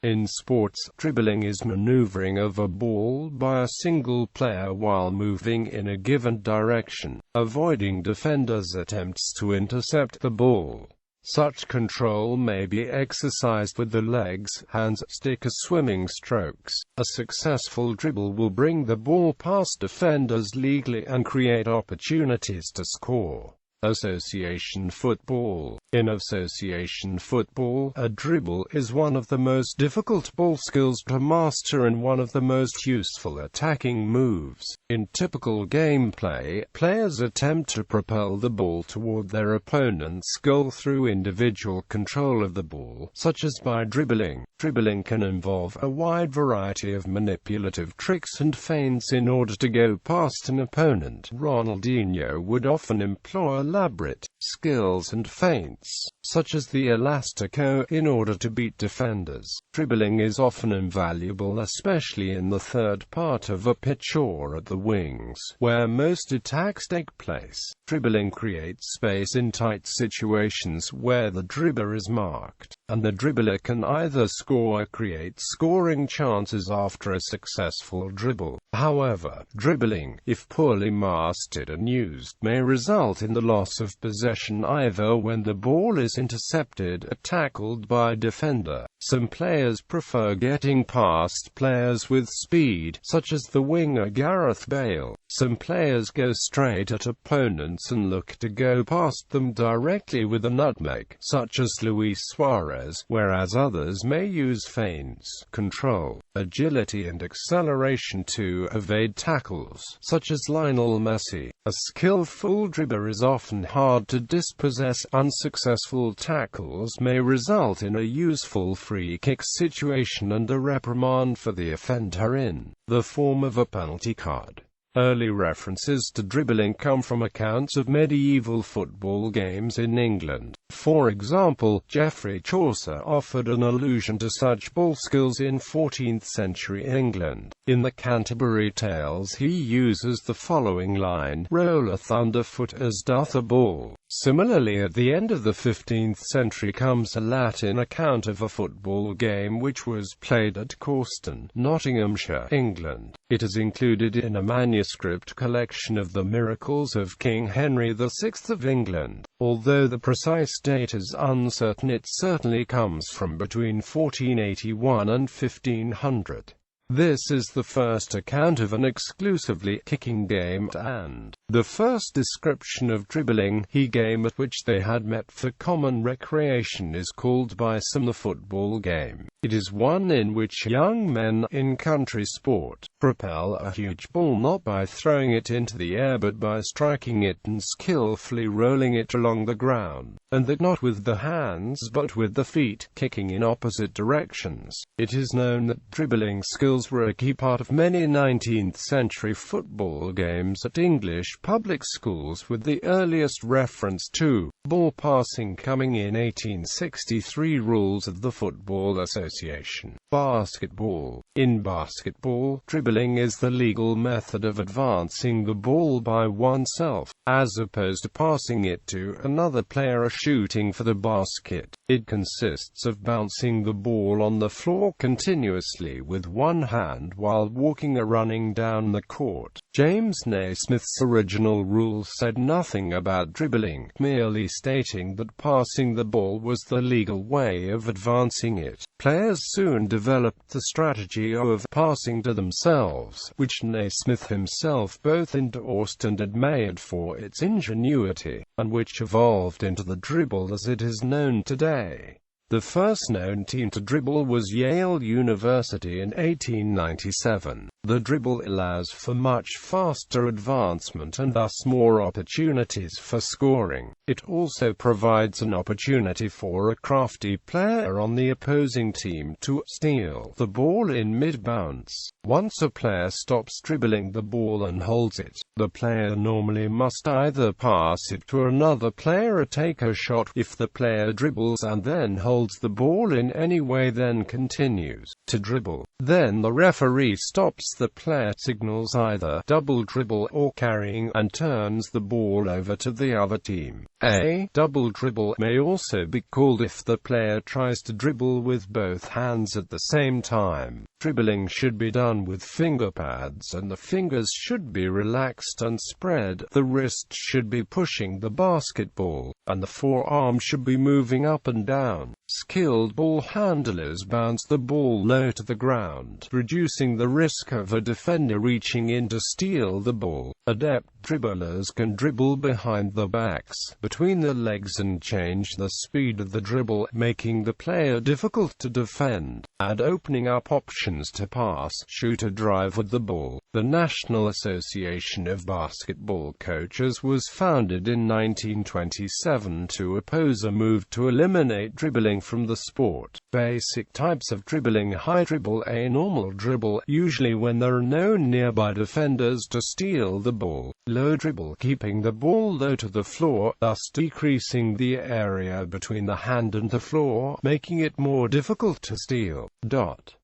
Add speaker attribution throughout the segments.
Speaker 1: In sports, dribbling is maneuvering of a ball by a single player while moving in a given direction, avoiding defenders' attempts to intercept the ball. Such control may be exercised with the legs, hands, stick as swimming strokes. A successful dribble will bring the ball past defenders legally and create opportunities to score. Association football. In association football, a dribble is one of the most difficult ball skills to master and one of the most useful attacking moves. In typical gameplay, players attempt to propel the ball toward their opponent's goal through individual control of the ball, such as by dribbling. Dribbling can involve a wide variety of manipulative tricks and feints in order to go past an opponent. Ronaldinho would often employ elaborate skills and feints, such as the elastico, in order to beat defenders. Dribbling is often invaluable, especially in the third part of a pitch or at the wings, where most attacks take place. Dribbling creates space in tight situations where the dribbler is marked, and the dribbler can either score or create scoring chances after a successful dribble. However, dribbling, if poorly mastered and used, may result in the loss of possession either when the ball is intercepted or tackled by a defender. Some players prefer getting past players with speed, such as the winger Gareth Bale. Some players go straight at opponents and look to go past them directly with a nutmeg, such as Luis Suarez, whereas others may use feints, control, agility and acceleration to evade tackles, such as Lionel Messi. A skillful dribbler is often hard to dispossess. Unsuccessful tackles may result in a useful free kick situation and a reprimand for the offender in the form of a penalty card. Early references to dribbling come from accounts of medieval football games in England. For example, Geoffrey Chaucer offered an allusion to such ball skills in 14th century England. In the Canterbury Tales he uses the following line, "Rolleth underfoot as doth a ball." Similarly, at the end of the 15th century comes a Latin account of a football game which was played at Causton, Nottinghamshire, England. It is included in a manuscript collection of the Miracles of King Henry VI of England. Although the precise date is uncertain, it certainly comes from between 1481 and 1500. This is the first account of an exclusively kicking game, and the first description of dribbling, a game at which they had met for common recreation, is called by some the football game. It is one in which young men, in country sport, propel a huge ball not by throwing it into the air but by striking it and skillfully rolling it along the ground, and that not with the hands but with the feet, kicking in opposite directions. It is known that dribbling skills were a key part of many 19th century football games at English public schools, with the earliest reference to ball passing coming in 1863. Rules of the Football Association. Basketball. In basketball, dribbling is the legal method of advancing the ball by oneself, as opposed to passing it to another player or shooting for the basket. It consists of bouncing the ball on the floor continuously with one hand while walking or running down the court. James Naismith's original rule said nothing about dribbling, merely stating that passing the ball was the legal way of advancing it. Players soon developed the strategy of passing to themselves, which Naismith himself both endorsed and admired for its ingenuity, and which evolved into the dribble as it is known today. The first known team to dribble was Yale University in 1897. The dribble allows for much faster advancement and thus more opportunities for scoring. It also provides an opportunity for a crafty player on the opposing team to steal the ball in mid-bounce. Once a player stops dribbling the ball and holds it, the player normally must either pass it to another player or take a shot. If the player dribbles and then holds the ball in any way, then continues to dribble, then the referee stops the player, signals either double dribble or carrying, and turns the ball over to the other team. A double dribble may also be called if the player tries to dribble with both hands at the same time. Dribbling should be done with finger pads and the fingers should be relaxed and spread. The wrist should be pushing the basketball, and the forearm should be moving up and down. Skilled ball handlers bounce the ball low to the ground, reducing the risk of a defender reaching in to steal the ball. Adept dribblers can dribble behind the backs, between the legs, and change the speed of the dribble, making the player difficult to defend, and opening up options to pass, shoot, or drive with the ball. The National Association of Basketball Coaches was founded in 1927 to oppose a move to eliminate dribbling from the sport. Basic types of dribbling: high dribble, a normal dribble, usually when there are no nearby defenders to steal the ball. Low dribble, keeping the ball low to the floor, thus decreasing the area between the hand and the floor, making it more difficult to steal.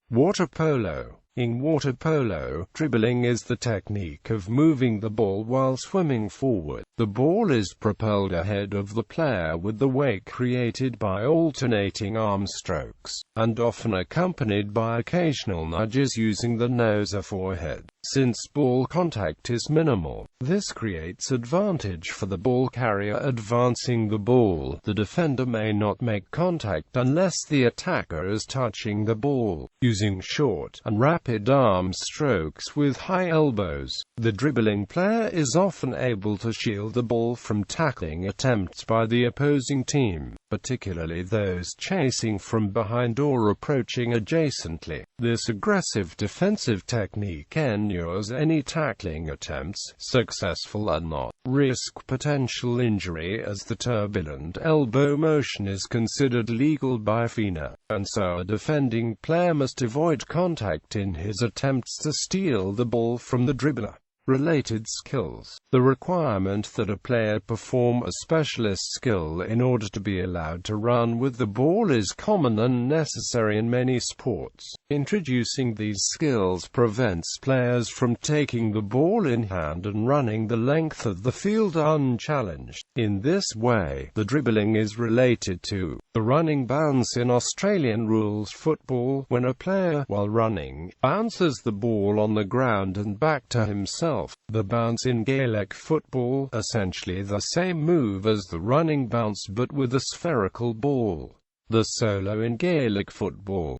Speaker 1: Water polo. In water polo, dribbling is the technique of moving the ball while swimming forward. The ball is propelled ahead of the player with the weight created by alternating arm strokes, and often accompanied by occasional nudges using the nose or forehead. Since ball contact is minimal, this creates advantage for the ball carrier advancing the ball. The defender may not make contact unless the attacker is touching the ball. Using short and rapid arm strokes with high elbows, the dribbling player is often able to shield the ball from tackling attempts by the opposing team, particularly those chasing from behind or approaching adjacently. This aggressive defensive technique ensures any tackling attempts, successful or not, risk potential injury, as the turbulent elbow motion is considered illegal by FINA, and so a defending player must avoid contact in his attempts to steal the ball from the dribbler. Related skills. The requirement that a player perform a specialist skill in order to be allowed to run with the ball is common and necessary in many sports. Introducing these skills prevents players from taking the ball in hand and running the length of the field unchallenged. In this way, the dribbling is related to the running bounce in Australian rules football, when a player, while running, bounces the ball on the ground and back to himself. The bounce in Gaelic football, essentially the same move as the running bounce but with a spherical ball. The solo in Gaelic football.